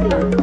က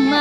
မ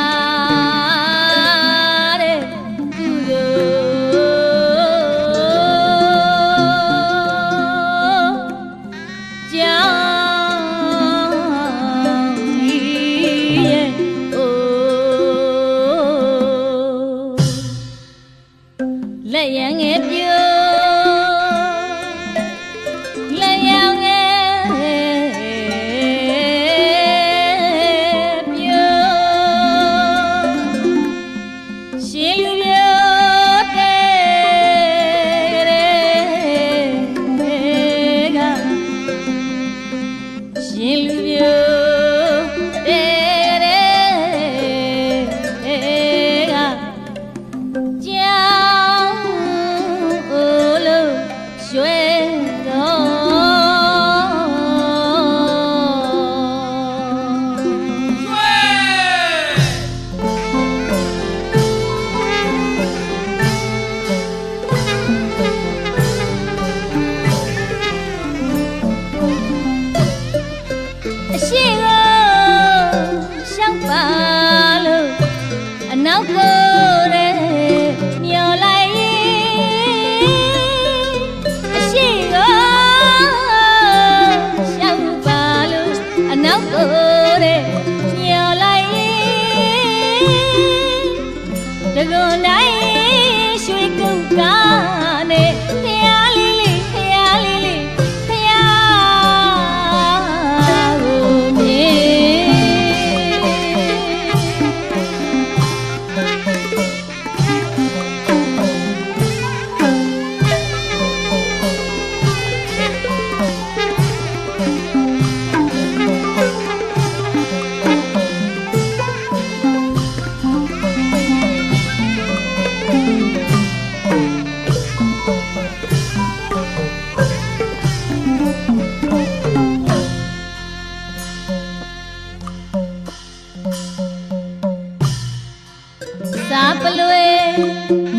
sapalwe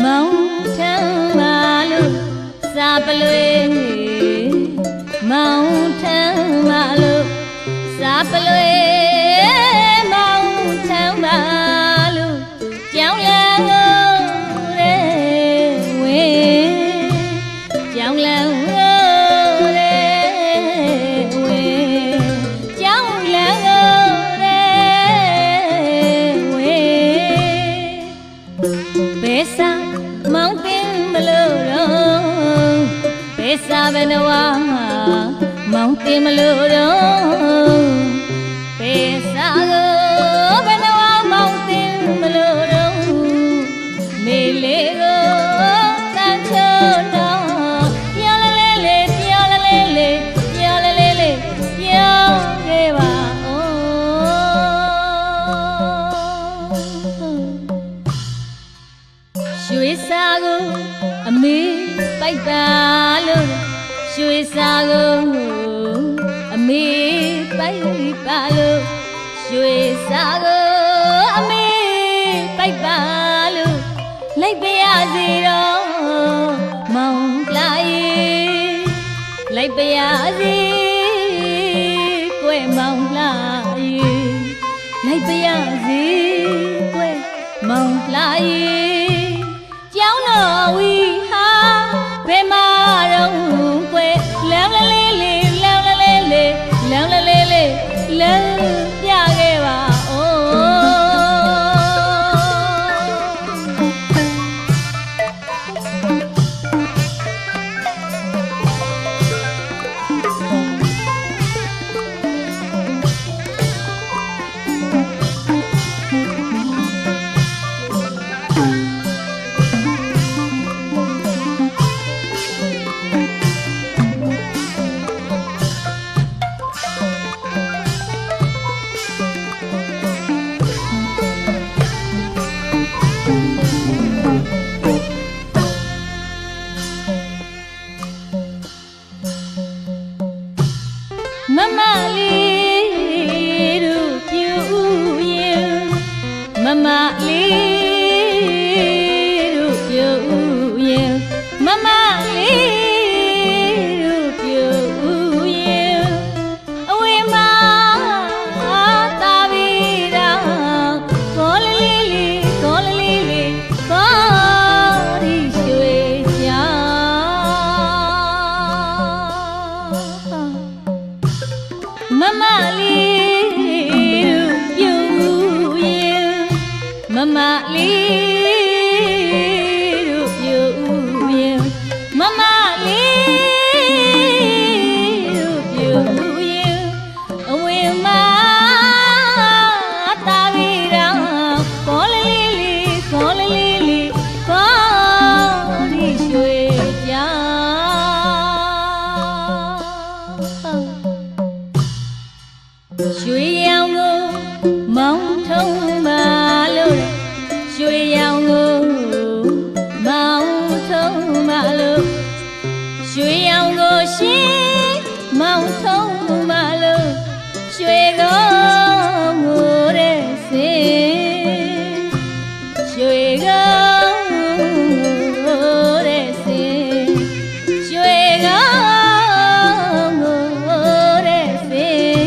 mountain malu sapalwe mountain malu sapalwe mountain malu chào làng re we chào làng re we chào làng re we pesa mountain malu pesa benawa mountain malu pesa benawa mountain malu mele go tanchona yalalele yalalele yalalele yageba shwe sa go ame pai ba lo shwe sa go ame pai ba lo shwe sa go ame pai ba loလိုက်ပြရစီတော့မောင်လာရေးလိုက်ပြရစီကွယ်မောင်လာရေးလိုက်ပြရစီကွယ်မောင်လာရေးကျောင်းတော်ဝီဟာဘယ်မှာတော့ကွယ်လမ်းလေးလေးလမ်းလေးလေးလမ်းလေးလေးလမ်းပြခဲ့ပါမမလေးတို့ပြူရင်မမလေးတို့ပြူရင်မမလေးတို့ပြူရင်အဝေးမှာတာဗီရာကောလလေးလေးကောလလေးလေးကောဒီရွှေချာမမလေးတို့ပြူရင်မမလေးတို့ပြူရင်မမလေးတို့ပြူရင်အဝေးမှာတာဗီရာကောလလေးလေးကောလလေးလေးကောဒီရွှေချာရွှေရောင်ကိုမောင်းထုံးပါလို့ရွှေရောင်ကိုမောင်းထုံးပါလို့ရွှေရောင်ကိုရှင်မောင်းထုံးပါလို့ရွှေကိုငိုတဲ့စင်ရွှေကိုငိုတဲ့စင်ရွှေကိုငိုတဲ့စင်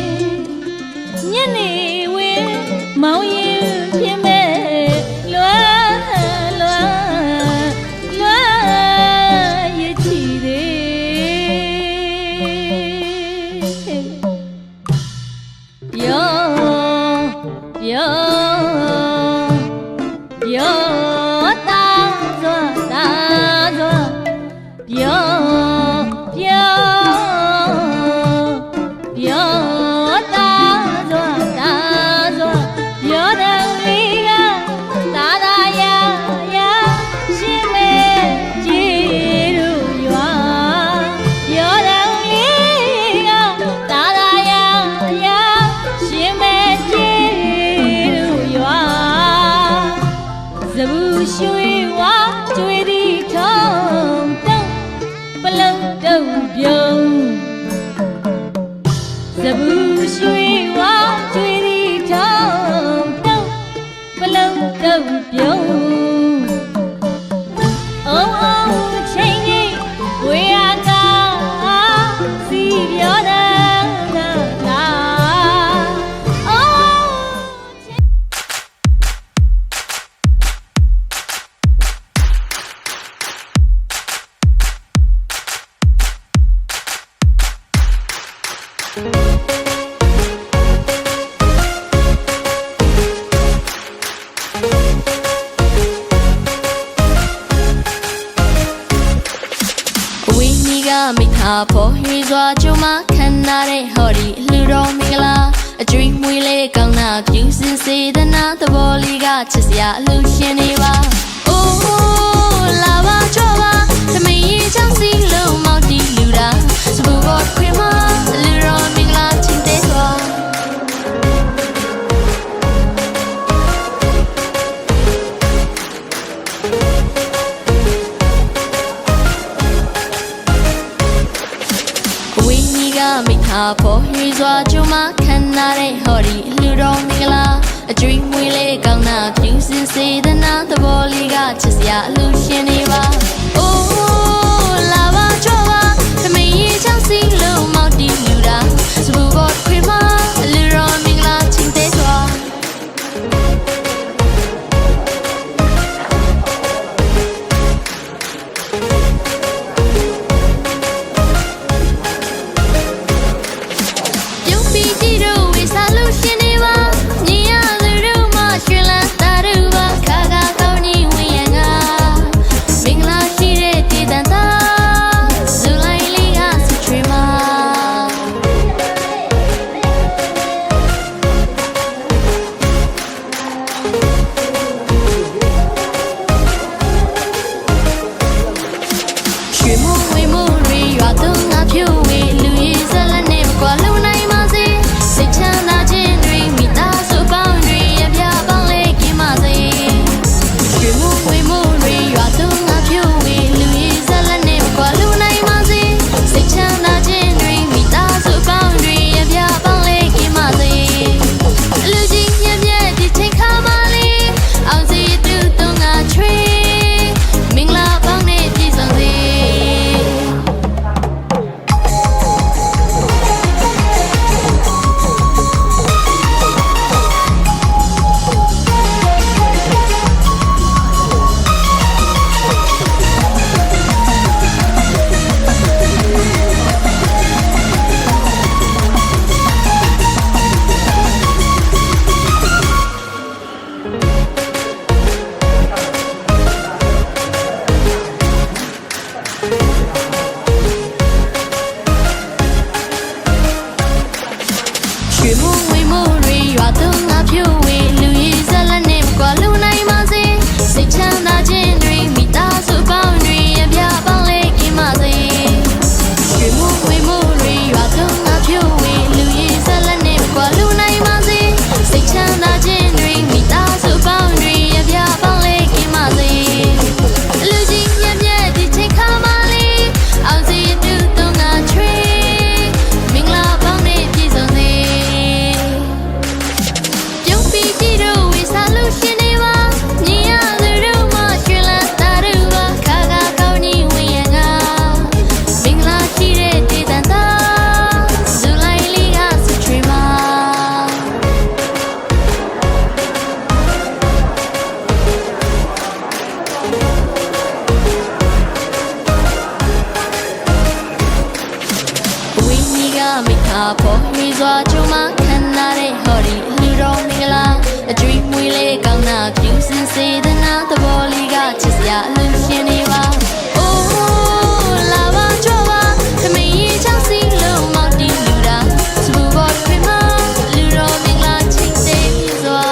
ညနေဝင်းမောင်ရင်ဖြစ်မဲ့လွမ်းလွမ်းလွမ်းရချီသေးယောယောယောတာဇွာတာဇွာယောယောယောတာဇွာတာဇွာယောတံလေးကသာသာယာယာရှင်မဲကြီးတို့ရွာယောတံလေးကသာသာယာယာရှင်မဲကြီးတို့ရွာဇဘူးရွှေဝါကျွေးဒီထုံးတုံးပလုံးတုံးပြုံးဇဘူးရွှေဝါကျွေးဒီထုံးတုံးပလုံးတုံးပြုံး ပေါ်ရွေစွာကျုံမခံနာတဲ့ဟော်ဒီလူတော်မင်္ဂလာအကျွေးမွေးလေးကောင်းနာပြုစင်စေတနာသဘောလေးကချစ်စရာအလူရှင်နေပါအိုးလာပါကြောပါသမီးရဲ့ချောင်းစီလုံးမောက်တီလူတာစပူဘောခွေမလူတော်မင်္ဂလာချင်းတဲ့စွာမိသားပေါ်ရွေစွာကျုံမခံနာတဲ့ဟော်ဒီလူတော်မင်္ဂလာအကျွေးမွေးလေးကောင်းနာပြုစင်စေတနာသဘောလေးကချစ်စရာအလူရှင်နေပါအိုးလာပါကြောပါသမီးရဲ့ချောင်းစီလုံးမောက်တီလူတာစပူဘောခွေမလူတော်မင်္ဂလာချင်းတဲ့စွာမိသားပေါ်ရွေစွာကျုံမခံနာတဲ့ဟော်ဒီလူတော်မင်္ဂလာအကျွေးမွေးလေးကောင်းနာပြုစင်စေတနာသဘောလေးကချစ်စရာအလူရှင်နေပါအိုးလာပါကြောပါသမီးရဲ့ချောင်းစီလုံးမောက်တီလူတာစပူဘောခွေမလူတော်မင်္ဂလာချင်းတဲ့စွာ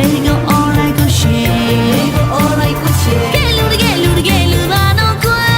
Baby go all right go share all right go share ကဲလူတကယ်လူပါတော့ကွယ်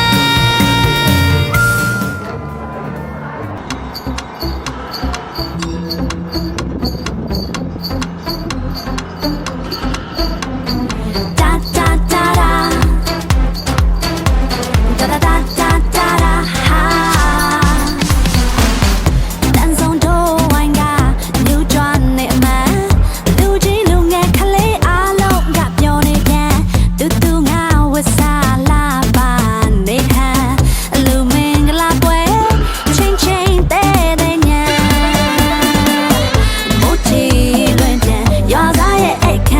ခ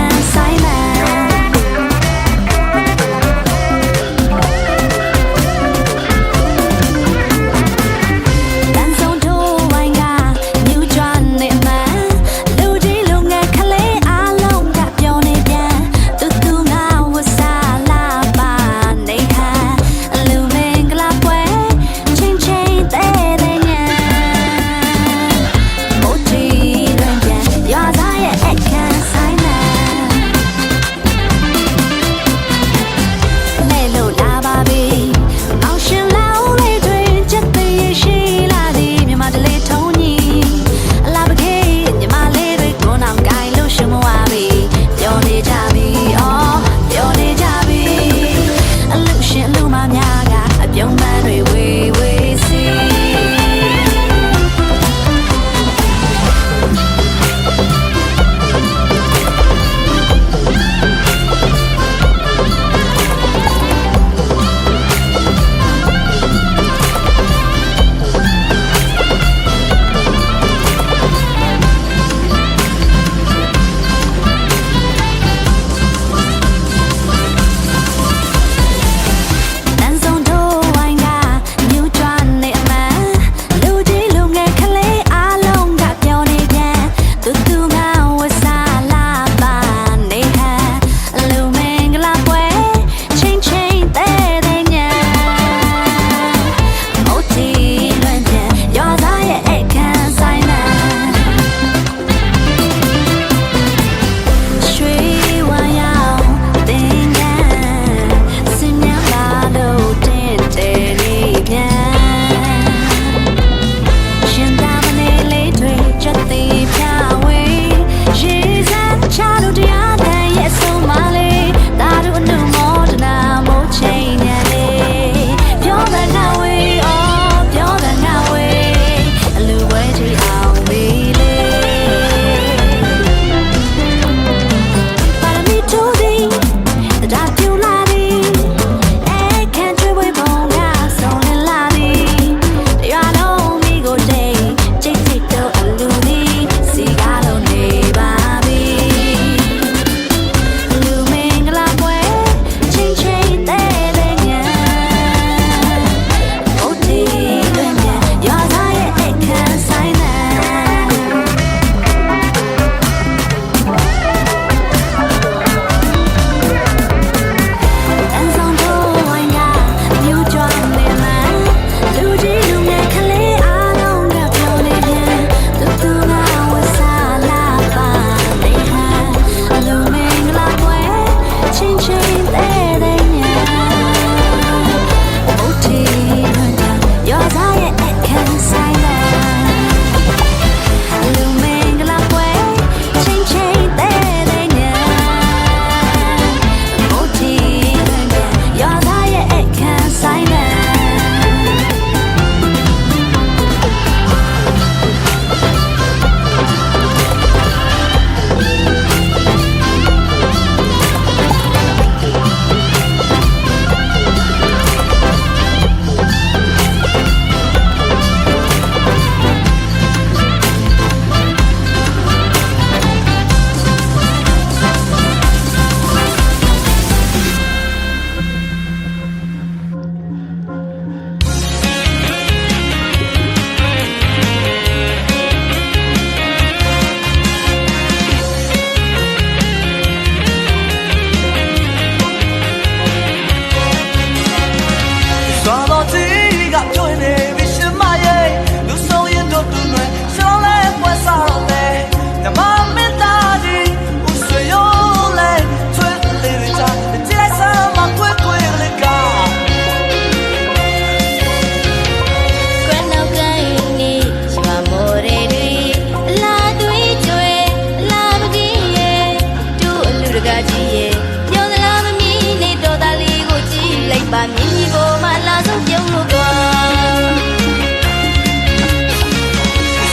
ကကြီးရဲ့ပြောသလားမမီနေတော့သားလေးကိုကြည့်လိုက်ပါမြင်းကြီးပေါ်မှာလာဆုံးပြုံးလို့သွား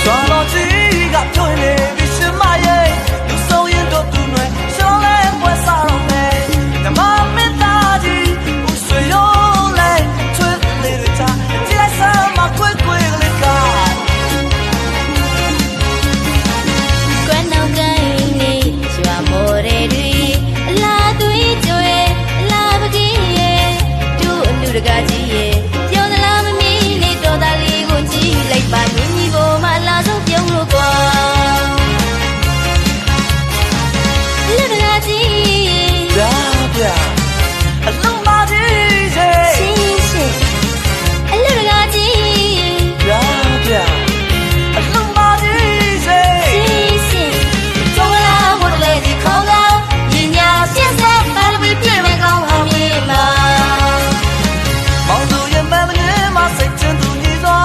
စွာတော်ကြီးကပြောနေပြီရှင်မရဲ့လူဆုံးရင်တော့သူတွေရှောင်းလဲပွဲဆောင်မယ်ဓမ္မမင်းသားကြီးဦးဆွေရောလဲချွေးလေးချာကြည့်လိုက်စမ်းမကွယ်ကွယ်လေးက ကွယ်နောက်တိုင်းနေရွာမော်ရဲတွေအလားသွေးကြွယ်အလားပကြီးရဲ့တို့အလူတကားကြီးရဲ့ပြောသလားမမီနေတော့သားလေးကိုကြည့်လိုက်ပါမြင်းကြီးပေါ်မှာလာဆုံးပြုံးလို့ကွာလူတကားကြီး ပြပြအလုံးမကြီးစေ ရှင်းအလူတကားကြီး ပြပြအလုံးမကြီးစေ ရှင်းကျော်လာဘုလေဒီခေါင်းကညီညာပြည့်စက်ပါရမီပြည့်မဲ့ကောင်းအောင်မြေမှာ မောင်သူရဲ့မမငယ်မစိတ်ချမ်းသူညီစွာ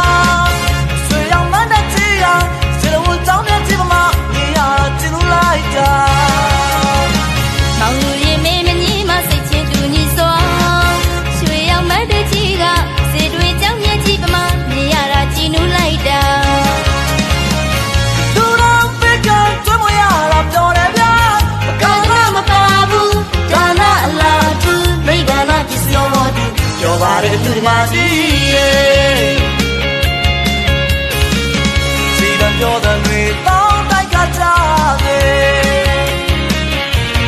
ဆွေရောက်မတဲ့ချီရစေလို့ကြောင်းတဲ့ချီပမာညီရကျင်းလိုက်တာ မောင်လူရင်မေမကြီးမစိတ်ချင်းတူညီစွာရွှေရောက်မတဲ့ကြီးကစေတွေကြောင်းမြကြီးပမာမြင်ရတာကြည်နူးလိုက်တာ သူတော်ပိကကျွမရတာပြောတယ်ဗျာ ကောင်းတော့မပါဘူးဒါနအလားတူမိဘနာပစ္စယောတော်တူ ပြောပါတယ်သူဒီမကြီးရဲ့စီတံပြောတဲ့တွေတောင်းတိုက်ကကြတယ်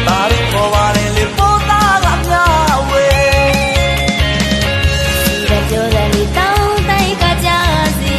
ဒါရီပေါ်ပါတယ်လေပေါ်သားကမြဝေ ဒီကကြောတဲ့လေးတောင်းတိုက်ကကြစီ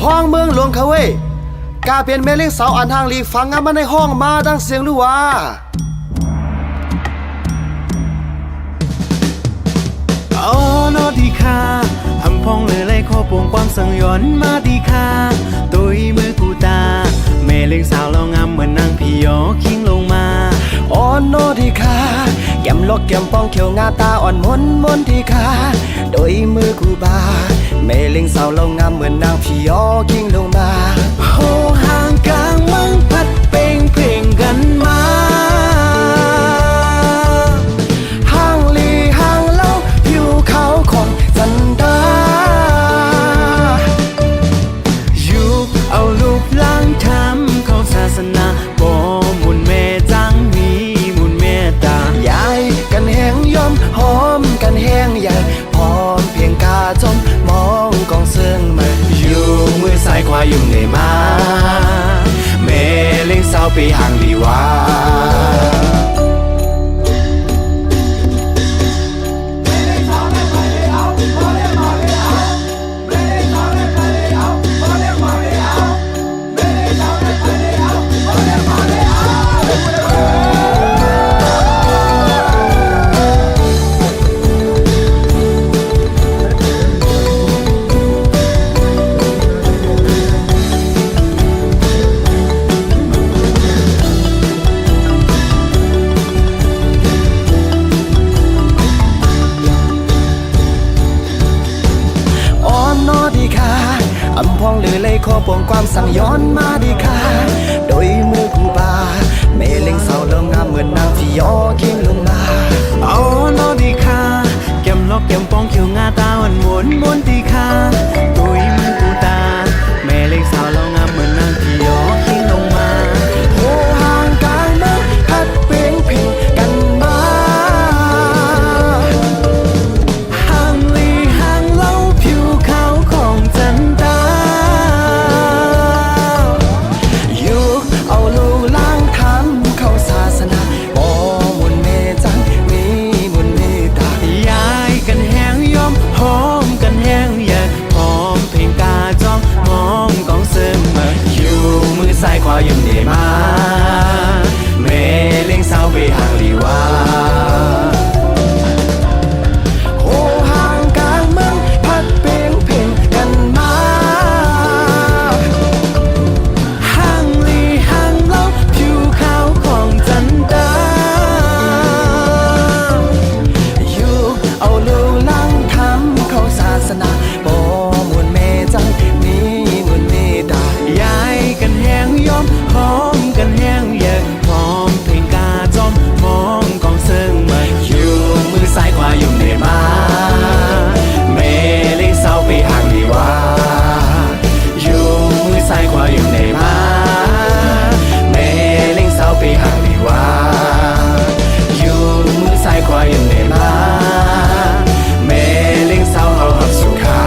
ห้องเมืองหลวงเขาเว้ยกาเป็นแม่เลี้ยงสาวอันทางลีฟังงานมาในห้องมาดังเสียงลูกว่าอ๋อนอดีค่ะทำพองเลยไล่ข้อปวงความสังย้อนมาดีค่ะตุยมือกูตาแม่เลี้ยงสาวเรางามเหมือนนางพี่ยอคิงลงมาอ่อนโนดีค่ะแก้มลอกแก้มปองเขียวงาตาอ่อนมนมนดีค่ะโดยมือกูบาแม่เลี้ยงสาวเรางามเหมือนนางพี่ยอคิงลงมา โหห่างกลางเมืองพัดเป่งเพลงกันมาห่างลีห่างเล่าอยู่เขาของจันดา อยู่เอาลูกล้างทำเข้าศาสนาบ่มุนแม่จังมีมุนแม่ตาย ายกันแห้งยอมหอมกันแห้งใหญ่พร้อมเพียงกาจมมองกองเสื่องมา อยู่มือซ้ายขวาอยู่ในมาแม่เลี้ยงสาวไปห่างลีว่า เ ขอปองความสั่งย้อนมาดีค่ะโดยมือกูบาแม่เล็งสาวลงงามเหมือนนางพี่ยอคิงลงมา อ๋อนอดีค่ะแก้มล็อกแก้มปองเขียวงาตาหวานม้วนดีค่ะตัวมือกูตาแม่เล็กสาวเรางามเหมือนนางพี่ยอคิงลงมา โหห่างกลางเมืองพัดเปลี่ยนเพลงกันมาห่างลีห่างเล่าผิวขาวของจันตาอยู่เอาลูล้างทำเข้าศาสนาบ่มุนเมจังมีมุนเมตา ยายกันแห้งยอมหอมกันแห้งอยากหอมเพลงกาจอมมองกองเสมออยู่มือซ้ายขวายังเดมาแม่เลี้ยงสาวไปห่างลีว่า โหห่างกลางเมืองพัดเปลี่ยนเพลงกันมา ห่างลีห่างเล่าผิวขาวของจันดา อยู่เอาลูล้างทำเข้าศาสนาบ่มุนเมจังมีมุนเมตา ยายกันแห้งยอมหอมกันแห้งอยากหอมเพลงกาจอมมองกองเสมออยู่มือซ้ายขวาอยู่เดมาแม่เลี้ยงสาวไปห่างลีว่าอยู่มือซ้ายขวาอยู่เดมาแม่เลี้ยงสาวไปห่างลีว่าอยู่มือซ้ายขวาอยู่เดมาแม่เลี้ยงสาวเอาหักสุขา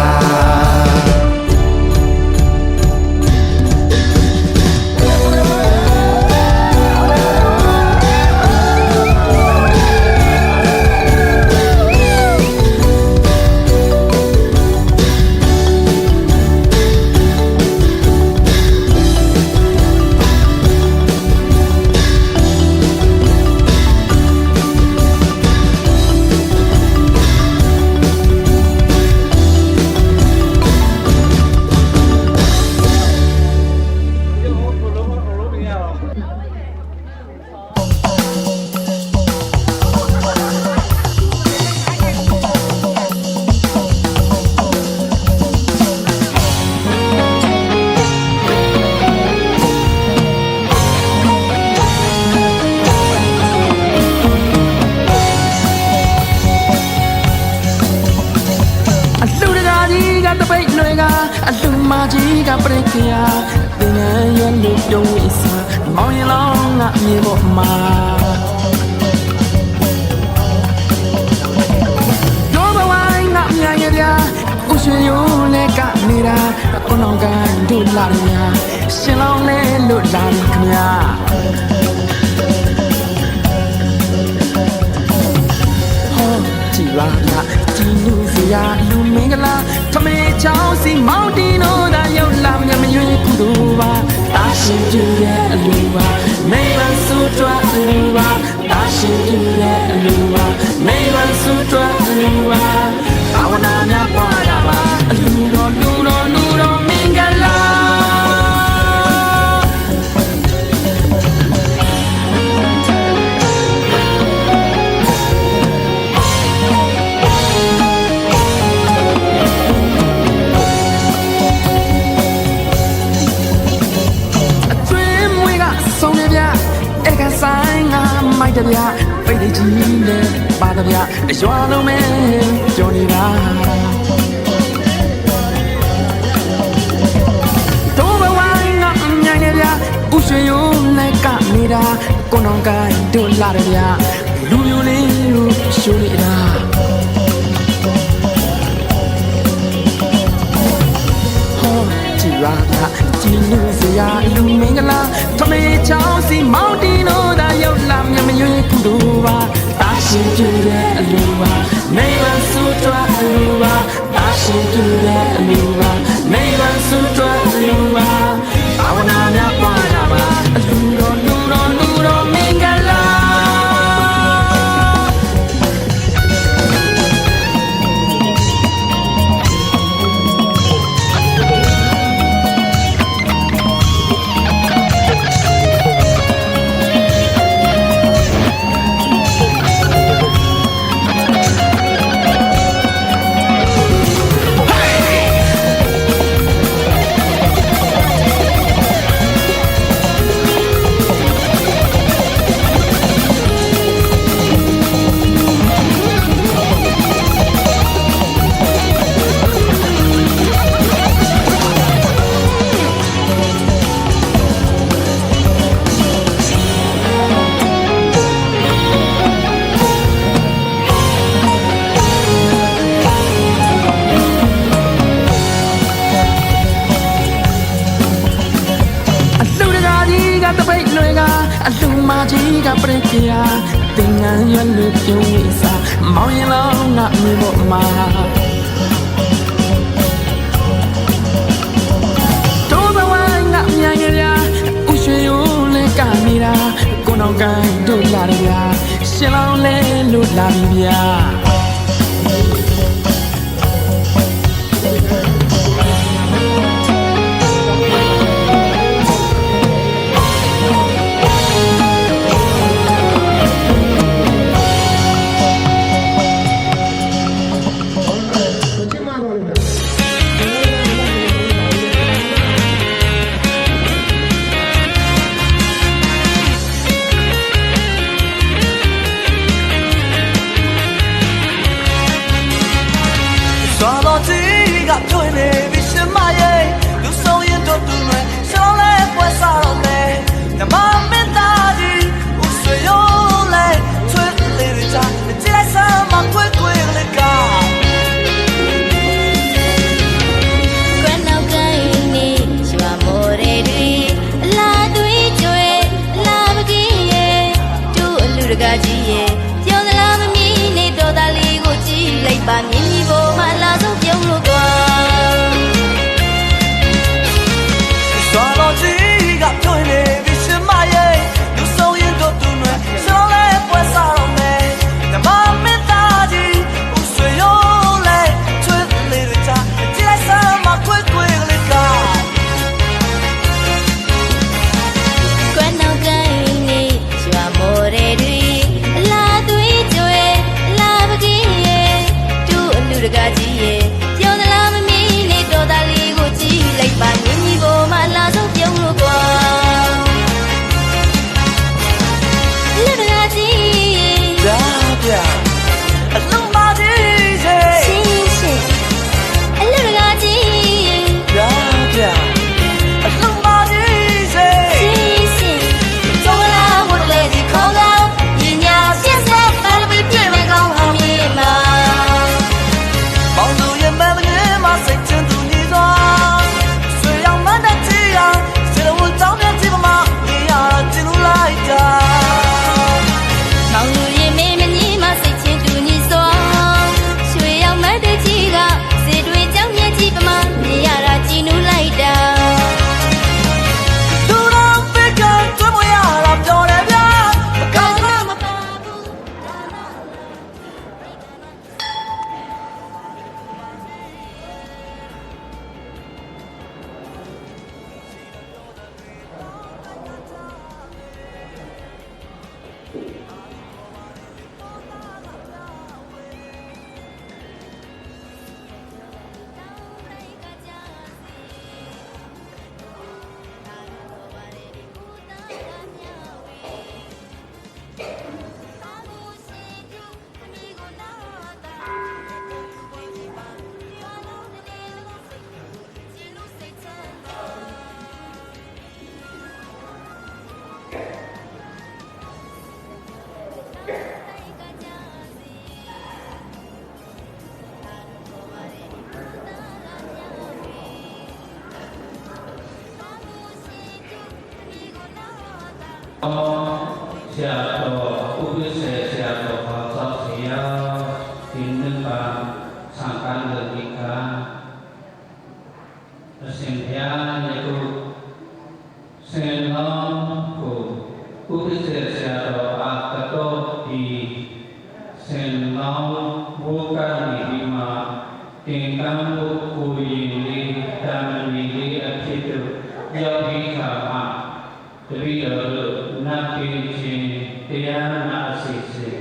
အလှူတကာကြီးကတပိတ်လွင်ကအလှူမကြီးကပြိခရာတင်ငယ်ရွယ်လို့ပြုံးဝိစာမောင်ရင်လောင်းငါမြေပေါ်မှာရောဘဝိုင်းငါမြန်ရပြဥရွှေရိုးလဲကနေတာကိုနောင်ကန်တို့လာရညာရှင်လောင်းလဲလို့လာပြီခင်ဗျာကြည်လာကြည်လူစရာလူမင်္ဂလာထမေချောင်းစီမောင်တီနိုဒါရောက်လာမြမရွေးကုသိုလ်ပါတာရှင်ပြည့်ရဲ့အလူပါမိဘဆုတွားအလူပါတာရှင်ပြည့်ရဲ့အလူပါမိဘဆုတွားအလူပါဘာဝနာများပွားတာပါအလူတော်လူတော်လူတော်မင်္ဂလာ ဆိုင်ငါမိုက်တဗျာပိတ်တကြီးနဲ့ပါတဗျာရွာလုံးမဲကြော်နေတာတို့ဘဝငါမြိုင်နေဗျာဥရွှေရိုးနဲ့ကနေတာကိုနောင်ကိုင်းတို့လာတယ်ဗျာလူမျိုးလေးတို့ရှိုးနေတာကြည်ရာကြည်လူစရာလူမင်္ဂလာထမေချောင်းစီမောင်တီနိုဒါရောက်လာမြမရွေးကုသိုလ်ပါတာရှင်ပြည့်တဲ့အလူပါမိဘဆုတွားအလူပါတာရှင်ပြည့်တဲ့အလူပါမိဘဆုတွားအလူပါဘာဝနာများပွားတာပါအလူတော်လူတော်လူတော်မင်္ဂလာ အ ကပရိကရာတင်ငန်းရွယ်လို့ပြုံးဝေးစာမောင်ရင်လောင်းငါမြေပေါ်မှာတိုးဘဝငါမြန်ရရာဥရွှေရိုးလဲကနေတာကိုနောင်ကိုင်းတို့လာရရာရှင်လောင်းလဲလို့လာပြီဗျာဆရာတော်ဥပ္ပစေဆရာတော်ဘာသာဆရာဒီနေ့ကသံဃာ့လူကြီးကအရှင်ဘုရားရဲ့ကိုဆင်တော်ကိုဥပ္ပစေဆရာတော်အားတော်ဒီဆင်တော်ဘုရားနေဒီမှာတင်ကံကိုကိုရင်လေးတာမဏေလေးအဖြစ်တို့ရောက်ပြီးခါမှာတပည့်တော်တို့နတ်ပြည်ချင်းတရားနာအစီအစဉ်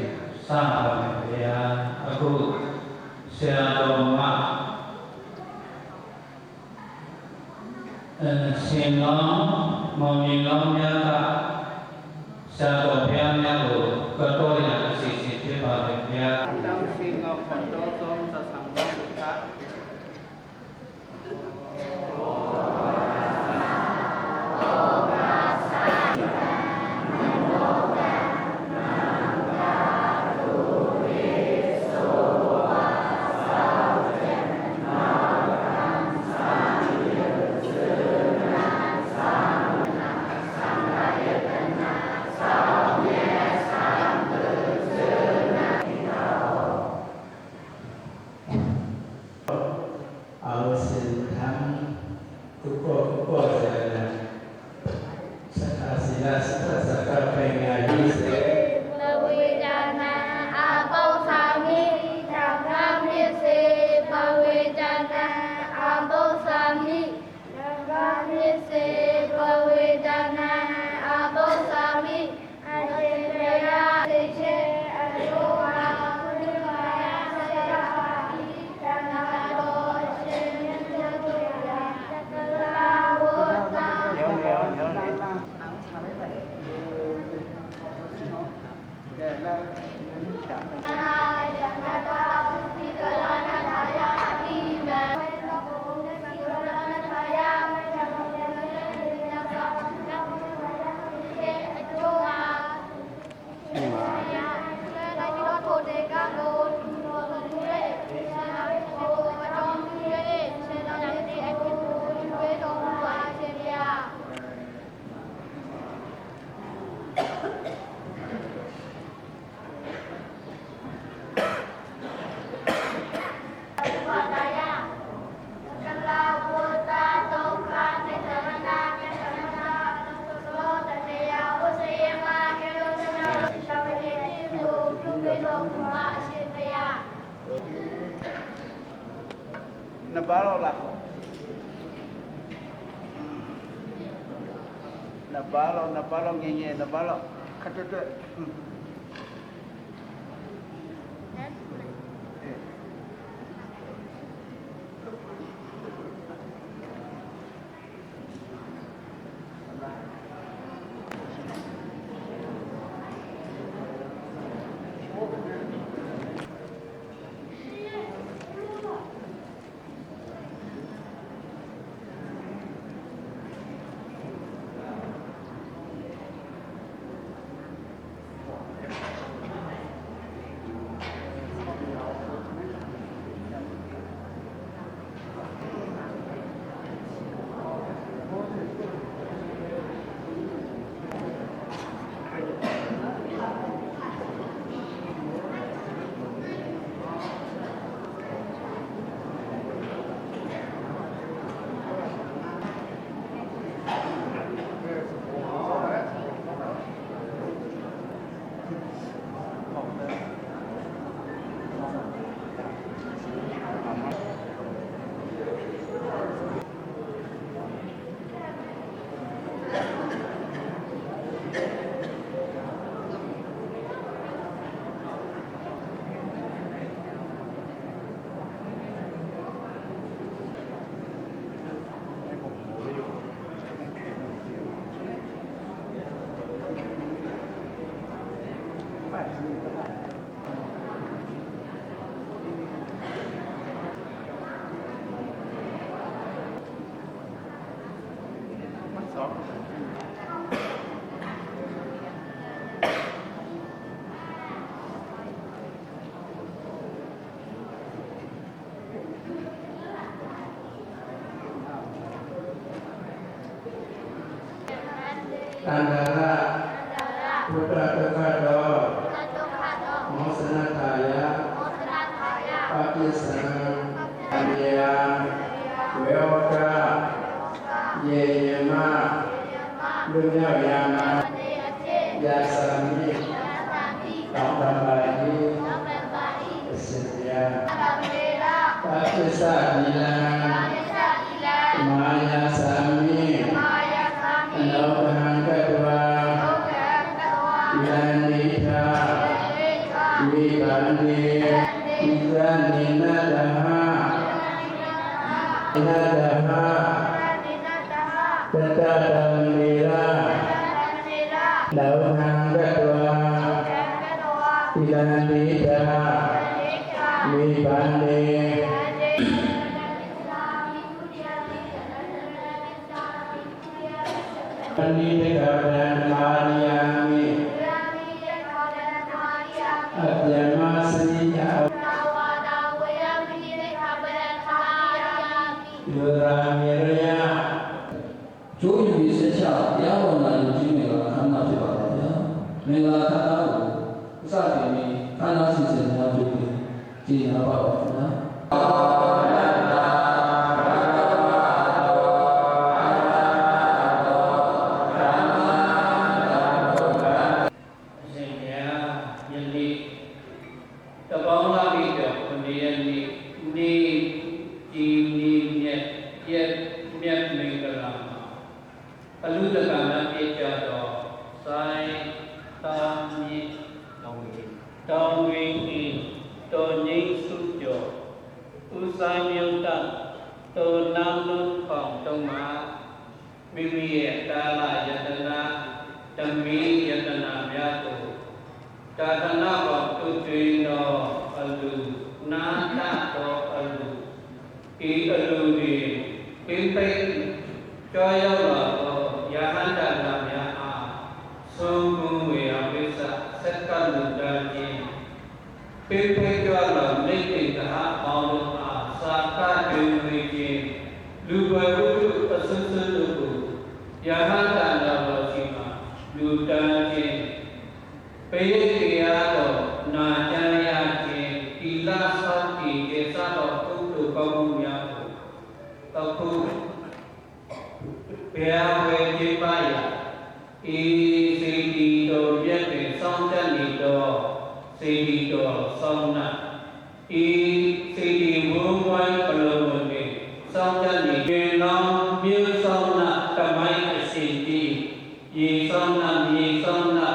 စပါမယ်ဗျာအခုဆရာတော်မှာရှင်တော်မောင်ရင်တော်များကဆရာတော်ဘုရားများကိုကတော့ရအစီအစဉ်ဖြစ်ပါတယ်ဗျာတောင်းရှင်တော်ဖတ်တော်သုံးသံဃာ စဉ်ထံကုကောဇာနာသတ္တစီလသတ္တစကပင်ညာဤစေ ဘဝေဒနာအပေါသာမိသံဃာမြစ်စေဘဝေဒနာအပေါသာမိသံဃာမြစ်စေဘဝေဒနာအပေါသာမိအရေရသေချေအရောဟာဘုရားဆရာဤသံဃာတော်ရှင်မြတ်စွာဘုရားသက္ကရာဝတ္တ နှစ်ပါးတော့လားနှစ်ပါးတော့ငယ်ငယ်နှစ်ပါးတော့ခက်တွတ်တန္တရာဘုဒ္ဓတက္ကသောမောစနထာယပပိစ္ဆံအမြာဝေဝကယေယမလူမြောက်ယာမယာသမိတောင်းတပါဠိအစဉ်ပြပပိစ္ဆနိလံမာယာသမိအလောကံကတဝါယန္တိထာဝိဗန္တိဣဇာနိနတဟနတဟတတတံမေရာလောကံကတဝါယန္တိထာဝိဗန္တိ ပဏိတကဗရဏမာရိယာမိအပြမစရိယယောရာမေရယကျိုးယူပြီးဆက်ချတရားတော်နာလူကြီးတွေကခန္ဓာဖြစ်ပါပါဗျာမင်္ဂလာခန္ဓာကိုအစတင်ပြီးခန္ဓာစီစဉ်များပြုပြီးကြည်နာပါပါဗျာ နေဒီနေမြက်ရက်မြက်မင်္ဂလာအလူတကနာပြေကြတော့ဆိုင်တာမြင့်တောင်းဝင်းဤတော်ငိမ့်စုကျော်ဥဆိုင်မြုံတတော်နမ်းလုံးပေါင်းတုံးမှာမိမိရဲ့ကာလယတနာဓမီယတနာများကိုတာသနာပေါင်းသူကျွေးသောအလူနာတတော်အလူဤအလူတွေပိပိကြောရောက်လာသောယဟန္တာနာများအားသုံးခုဝေယဝိသစက္ကလူတန်ခြင်းပိပိကြောလာမိတ်တိတဟပေါင်းတို့အားသာကတွင်ဝေခြင်းလူဝေဝုအစွန်းစွန်းတို့ကိုယဟန္တာနာတော်ရှိမှလူတန်ခြင်းပိဋိတရားတော်နာကြရခြင်းဒီလသောတိဒေသတော်ကုသိုလ်ကောင်းမှုများကိုတောက်ခုဘယ်ဝေခြင်းပါရဤစေတီတော်မြတ်တွင်စောင့်တတ်နေတော်စေတီတော်စောင့်နာဤစေတီဝုန်းဝိုင်းပလုံးတွင်စောင့်တတ်နေတွင်လောင်းမြို့စောင့်နာတမိုင်းအစီတီရေစောင့်နာမြေစောင့်နာ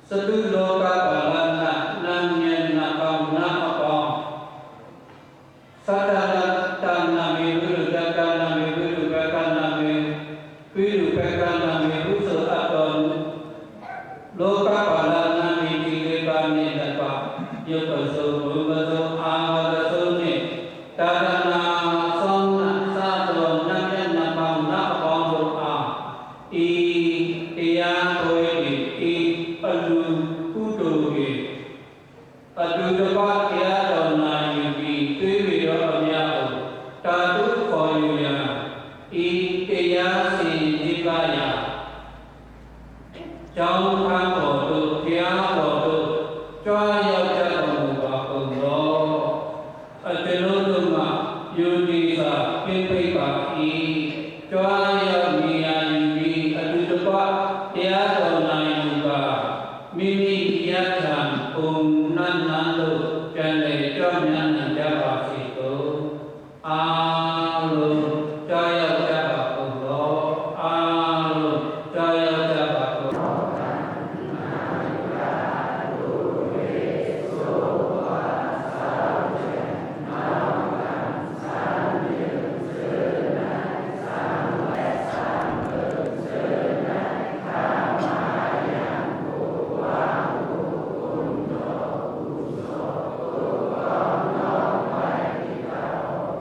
စတုလောကပါလနာနံဉဏ်နာကောင်းနာအပေါင်းသတ္တရတနာမေဝိရုဒကနာမေဝိရုဘကနာမေဝိရုဘကနာမေဥစ္စာအတောလောကပါလနာမေဒီလေပါမေတ္တပါယုတ်သောဘုမသောအာဝရသောနှင့်တာရဏသောနာသာသောနတ်မြတ်နာပေါင်းနာအပေါင်းတို့အားဤတရားတော်၏ဤအလူကုသိုလ်၏အတူတပါတရားတော်နာယူပြီးသိဝေတော်အများကိုတာတုခေါ်ယူရန်ဤတရားစီဒီပါယကျောင်းခန်းတော်တို့တရားတော်တို့ကြွားရောက်ကြတော်မူပါကုန်သောအတလုံးတို့မှယုန်ဒီသာပြင်းပိပါ၏ကြွားရောက်နေရယူပြီးအတူတပါတရားတော်နာယူပါမိမိယထာပုံနန္နတို့ပြန်လေကြွမြတ်နိုင်ကြပါစေသောအာလုံးကြာရောက်ကြပါကုန်သောအာလုံးကြာရောက်ကြပါကုန်သော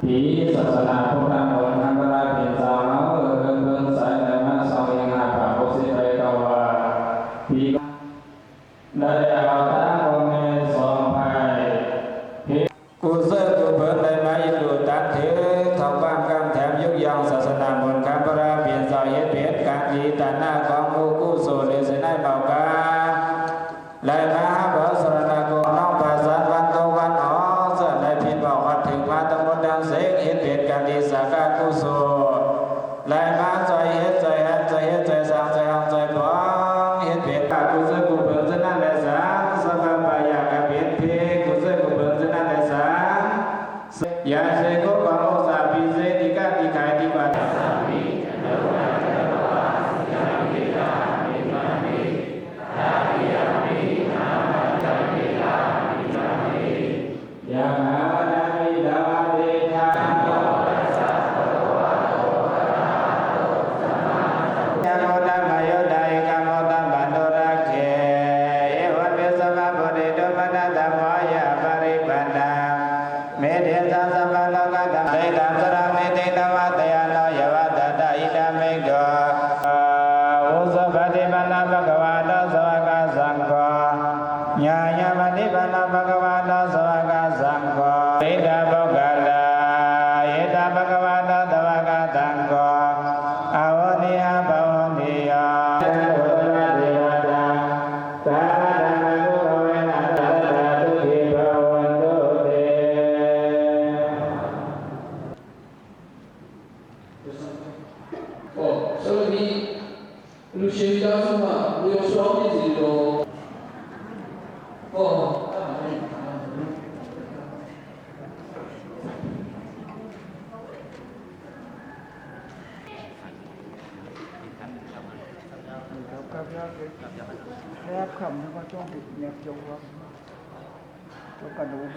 ဒီศาสนาพุทธมนต์ทั้งหลายเป็นสาวน้องเอิ้นเบิ่งสายแต่มาสองยังหาพระพุทธสิไปก็ว่าพี่ได้เอาตาของแม่สองภัยกูเสิร์ฟเพิ่นได้มาอยู่ดูตัดถือทองบ้านกำแถมยุกยองศาสนามนต์คำพระเปลี่ยนสาวเฮ็ดเพชรการดีตาหน้าของผู้กู้โสดสิได้เบากาและมาเบิดสรณะกูน้องภาษาวันตะวันออกส่วนได้พินบอกว่าถึงมาตะมนต์ดังเสกเฮ็ดเพชรการดีสักกะกุศลและมาใจเฮ็ดใจหันใจเฮ็ดใจสร้างใจหังใจพองเฮ็ดเพชรกุศลกุเพิ่นสนั่นและสางสัพพะปายากะเพ็ดเพกุศลกุเพิ่นสนั่นและสางยาเสโกปะโมสาปิเสติกะติขายติบาตสามิโนวะเจวะสิยามิลามิมานิตาปิยามินามาจันติลามิมานิยะมะนามิดาเดทานะโมตัสสะภะคะวะโตอะระหะโตสัมมาสัมพุทธัสสะนะโมตัสสะโยดายกะโมตัสสะโตระเขเอวะเปสมะโพธิโตมะนะธัมโมยะปริปันนาเมเดสัสสะปะโลกะธัมเตตัสสะเมติตวะตยาโนยวะตตะอิดามิโกโอสะปฏิปันนะภะคะวะโตสวากะสังโฆญาญาปฏิปันนะภะคะวะโตสวากะสังโฆเอตะโภคลาเอตะภะคะวะโตสวากะสังโฆอโหนิยภวันติยาเทวดาสาธุโมเวนะตตะตุขิภวันตุเต แค่คำนึงว่าจ้องติดเนี่ยจงว่าจงกระดูก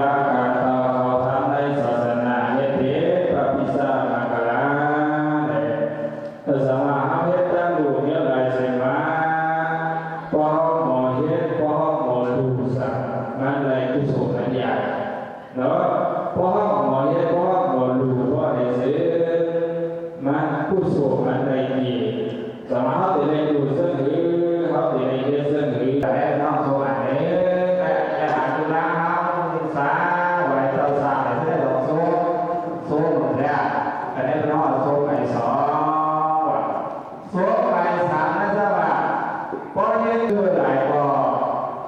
การต่อทำในศาสนาเฮติพระพิสามังกลาสมาหาเพชรตั้งดูเนี่ยลายเสมาพอหมอเฮ็ดพอหมอดูสักมันเลยกุศลใหญ่เนาะพอหมอเฮ็ดพอหมอดูพอได้ซื้อมันกุศลมันได้ดีสมาหาที่ได้ดูซึ่งหรือเขาที่ได้เฮ็ดซึ่งหรือแต่ต้องสวรรค์แต่หาจุฬาสาไว้เจ้าสาไอ้ที่ได้ดอกโซ่หมดแล้วอันนี้เป็นน้องโซ่ไก่สองโซ่ไก่สามนั่นใช่ป่ะเพราะนี่คือหลายก็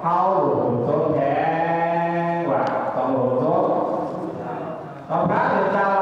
เข้าหลุมโซ่แท้กว่าต้องหลุมโซ่ต้องพระเจ้า